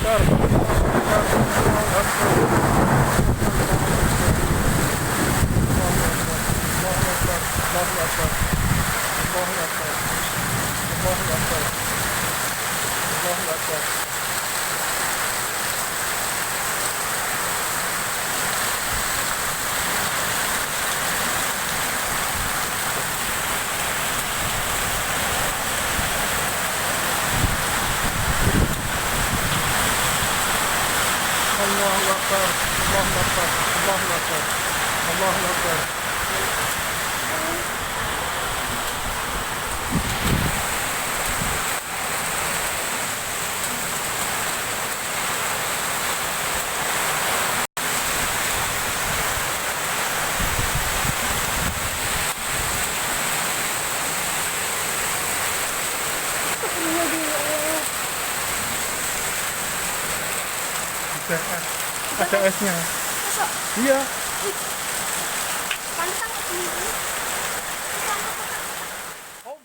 Akbar. Allahu Akbar. Allahu Akbar. Allahu Akbar. Allahu Akbar. Allahu Akbar. Allahu Akbar. Allahu Akbar. Allahu Akbar. Allahu Akbar. Ada esnya. Masuk. Iya. Panas banget ini.